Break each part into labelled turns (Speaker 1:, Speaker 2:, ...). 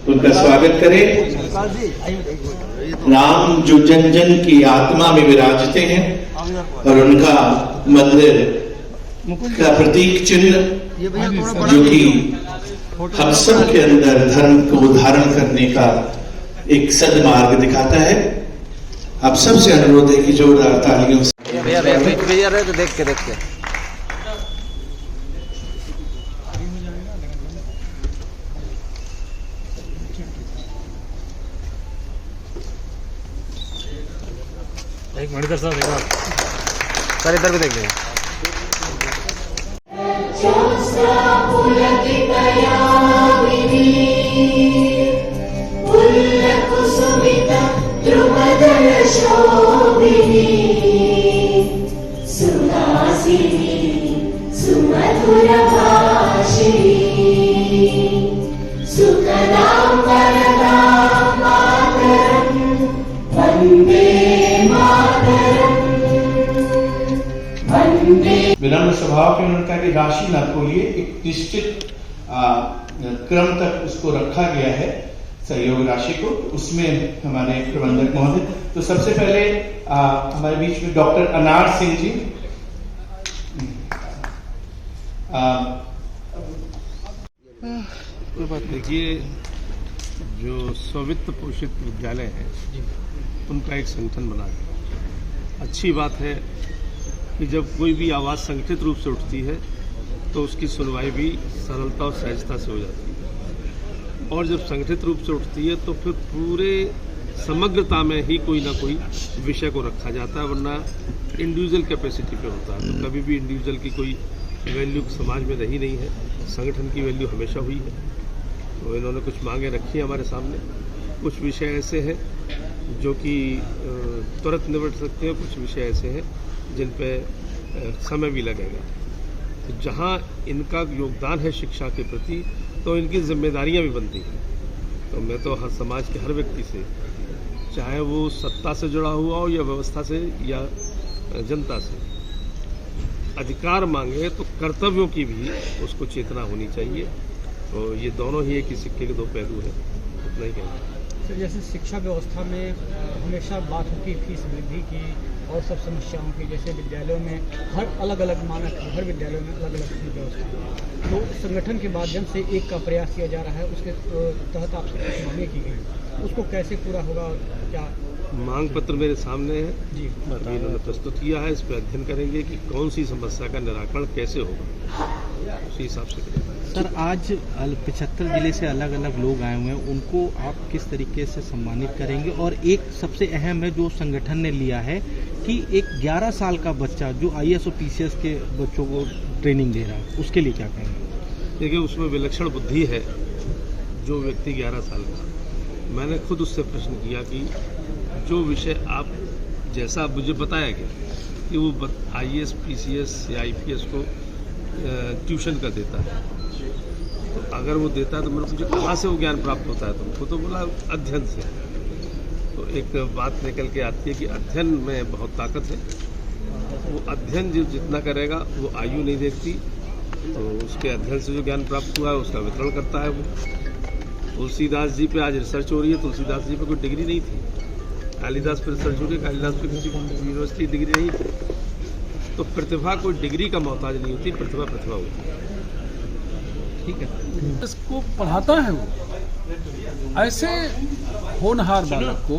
Speaker 1: उनका स्वागत करें। राम जो जन जन की आत्मा में विराजते हैं और उनका मंदिर का प्रतीक चिन्ह जो कि हम सब के अंदर धर्म को धारण करने का एक सदमार्ग दिखाता है। आप सबसे अनुरोध है कि जोरदार तालियों से
Speaker 2: भैया रहे तो देख के
Speaker 3: एक मणिधर साहब एक बार
Speaker 2: सर इधर भी देख लेंगे।
Speaker 1: विनम्र स्वभाव के उन्होंने कहा कि राशि न खोलिए, एक निश्चित क्रम तक उसको रखा गया है सहयोग राशि को। उसमें हमारे प्रबंधक महोदय, तो सबसे पहले हमारे बीच में डॉक्टर अनार सिंह जी।
Speaker 3: देखिए, जो स्ववित्त पोषित विद्यालय है उनका एक संगठन बना है। अच्छी बात है कि जब कोई भी आवाज़ संगठित रूप से उठती है तो उसकी सुनवाई भी सरलता और सहजता से हो जाती है, और जब संगठित रूप से उठती है तो फिर पूरे समग्रता में ही कोई ना कोई विषय को रखा जाता है, वरना इंडिविजुअल कैपेसिटी पे होता है। तो कभी भी इंडिविजुअल की कोई वैल्यू समाज में रही नहीं है, संगठन की वैल्यू हमेशा हुई है। तो इन्होंने कुछ मांगे रखी हैं हमारे सामने। कुछ विषय ऐसे हैं जो कि तुरंत निपट सकते हैं, कुछ विषय ऐसे हैं जिन पे समय भी लगेगा। तो जहाँ इनका योगदान है शिक्षा के प्रति, तो इनकी जिम्मेदारियां भी बनती हैं। तो मैं तो हर समाज के हर व्यक्ति से, चाहे वो सत्ता से जुड़ा हुआ हो या व्यवस्था से या जनता से, अधिकार मांगे तो कर्तव्यों की भी उसको चेतना होनी चाहिए। तो ये दोनों ही एक ही सिक्के के दो पहलू हैं, उतना ही कहना।
Speaker 4: सर, जैसे शिक्षा व्यवस्था में हमेशा बात होती है फीस वृद्धि की और सब समस्याओं की, जैसे विद्यालयों में हर अलग अलग मानक है, हर विद्यालयों में अलग अलग फीस व्यवस्था है। तो संगठन के माध्यम से एक का प्रयास किया जा रहा है, उसके तहत आपसे कुछ मांगे की गई, उसको कैसे पूरा होगा? क्या
Speaker 3: मांग पत्र मेरे सामने है
Speaker 4: जी,
Speaker 3: अभी इन्होंने प्रस्तुत किया है। इस पर अध्ययन करेंगे कि कौन सी समस्या का निराकरण कैसे होगा, उसी हिसाब से करेंगे।
Speaker 5: सर, आज 75 जिले से अलग अलग लोग आए हुए हैं, उनको आप किस तरीके से सम्मानित करेंगे? और एक सबसे अहम है जो संगठन ने लिया है कि एक 11 साल का बच्चा जो IAS और PCS के बच्चों को ट्रेनिंग दे रहा है, उसके लिए क्या कहेंगे?
Speaker 3: देखिए, उसमें विलक्षण बुद्धि है जो व्यक्ति 11 साल का। मैंने खुद उससे प्रश्न किया कि जो विषय आप जैसा मुझे बताया गया कि वो IAS PCS या IPS को ट्यूशन का देता है, तो अगर वो देता है तो मुझे कहाँ से वो ज्ञान प्राप्त होता है? तुमको तो बोला अध्ययन से। तो एक बात निकल के आती है कि अध्ययन में बहुत ताकत है। वो अध्ययन जो जितना करेगा वो आयु नहीं देखती, तो उसके अध्ययन से जो ज्ञान प्राप्त हुआ है उसका वितरण करता है वो। तुलसीदास जी पे आज रिसर्च हो रही है, तुलसीदास जी पे कोई डिग्री नहीं थी। कालिदास पर रिसर्च हो रही है, कालिदास पे किसी यूनिवर्सिटी डिग्री नहीं थी। तो प्रतिभा कोई डिग्री का मोहताज नहीं होती, प्रतिभा प्रतिभा होती है। ठीक है,
Speaker 6: इसको पढ़ाता है वो। ऐसे होनहार बालक को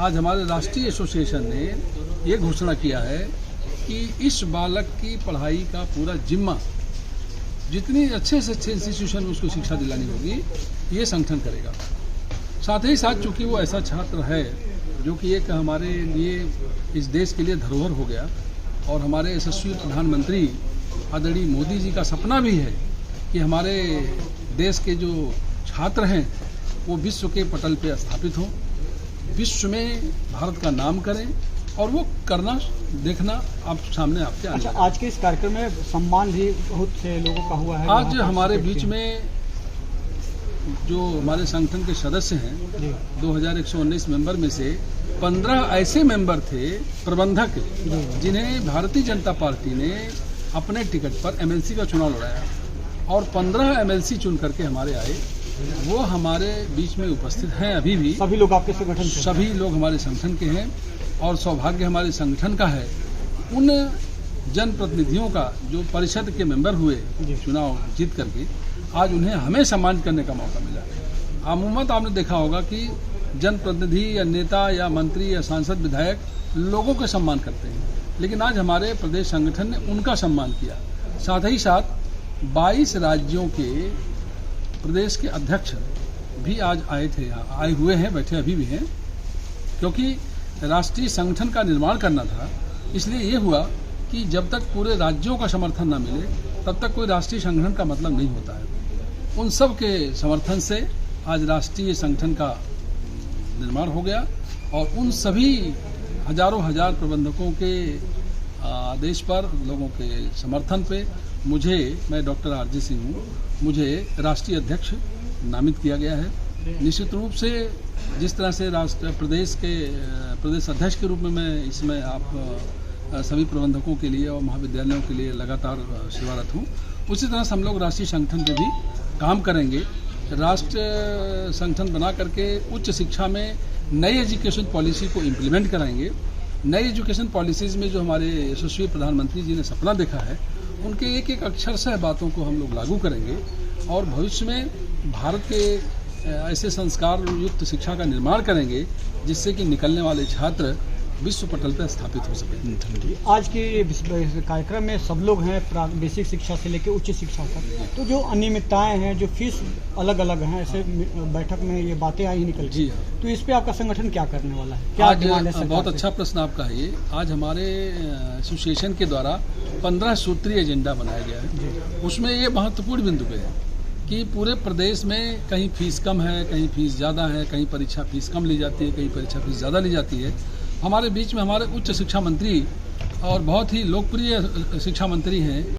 Speaker 6: आज हमारे राष्ट्रीय एसोसिएशन ने ये घोषणा किया है कि इस बालक की पढ़ाई का पूरा जिम्मा, जितनी अच्छे से अच्छे इंस्टीट्यूशन में उसको शिक्षा दिलानी होगी, ये संगठन करेगा। साथ ही साथ चूंकि वो ऐसा छात्र है जो कि एक हमारे लिए, इस देश के लिए धरोहर हो गया, और हमारे यशस्वी प्रधानमंत्री आदरणीय मोदी जी का सपना भी है कि हमारे देश के जो छात्र हैं वो विश्व के पटल पे स्थापित हों, विश्व में भारत का नाम करें, और वो करना देखना आप सामने आपके।
Speaker 4: अच्छा, आज के इस कार्यक्रम में सम्मान भी बहुत से लोगों का हुआ है।
Speaker 6: आज हमारे बीच में जो हमारे संगठन के सदस्य हैं, 2119 मेंबर में से 15 ऐसे मेंबर थे प्रबंधक, जिन्हें भारतीय जनता पार्टी ने अपने टिकट पर एमएलसी का चुनाव लड़ाया और 15 एमएलसी चुन करके हमारे आए। वो हमारे बीच में उपस्थित हैं अभी भी।
Speaker 4: सभी लोग आपके संगठन से?
Speaker 6: सभी लोग हमारे संगठन के हैं और सौभाग्य हमारे संगठन का है उन जनप्रतिनिधियों का जो परिषद के मेंबर हुए चुनाव जीत करके, आज उन्हें हमें सम्मानित करने का मौका मिला। अमूमन आपने देखा होगा कि जनप्रतिनिधि या नेता या मंत्री या सांसद विधायक लोगों के सम्मान करते हैं, लेकिन आज हमारे प्रदेश संगठन ने उनका सम्मान किया। साथ ही साथ 22 राज्यों के प्रदेश के अध्यक्ष भी आज आए थे, आए हुए हैं, बैठे अभी भी हैं, क्योंकि राष्ट्रीय संगठन का निर्माण करना था। इसलिए ये हुआ कि जब तक पूरे राज्यों का समर्थन न मिले तब तक कोई राष्ट्रीय संगठन का मतलब नहीं होता है। उन सब के समर्थन से आज राष्ट्रीय संगठन का निर्माण हो गया और उन सभी हजारों हजार प्रबंधकों के आदेश पर, लोगों के समर्थन पे मैं डॉक्टर आरजी सिंह हूँ, मुझे राष्ट्रीय अध्यक्ष नामित किया गया है। निश्चित रूप से जिस तरह से प्रदेश अध्यक्ष के रूप में मैं इसमें आप सभी प्रबंधकों के लिए और महाविद्यालयों के लिए लगातार सेवारत हूँ, उसी तरह से हम लोग राष्ट्रीय संगठन पे भी काम करेंगे। राष्ट्र संगठन बना करके उच्च शिक्षा में नई एजुकेशन पॉलिसी को इम्प्लीमेंट कराएंगे। नई एजुकेशन पॉलिसीज में जो हमारे यशस्वी प्रधानमंत्री जी ने सपना देखा है, उनके एक एक अक्षरशः बातों को हम लोग लागू करेंगे और भविष्य में भारत के ऐसे संस्कार युक्त शिक्षा का निर्माण करेंगे जिससे कि निकलने वाले छात्र विश्व पटल पर स्थापित हो सके।
Speaker 4: आज के कार्यक्रम में सब लोग हैं, बेसिक शिक्षा से लेकर उच्च शिक्षा तक, तो जो अनियमितताएं हैं, जो फीस अलग अलग हैं, ऐसे बैठक में ये बातें आई निकल जी, तो इस पे आपका संगठन क्या करने वाला है? क्या
Speaker 6: आज बहुत अच्छा प्रश्न आपका है ये। आज हमारे एसोसिएशन के द्वारा 15 सूत्रीय एजेंडा बनाया गया है। उसमें ये महत्वपूर्ण बिंदु पे है कि पूरे प्रदेश में कहीं फीस कम है, कहीं फीस ज़्यादा है, कहीं परीक्षा फीस कम ली जाती है, कहीं परीक्षा फीस ज़्यादा ली जाती है। हमारे बीच में हमारे उच्च शिक्षा मंत्री और बहुत ही लोकप्रिय शिक्षा मंत्री हैं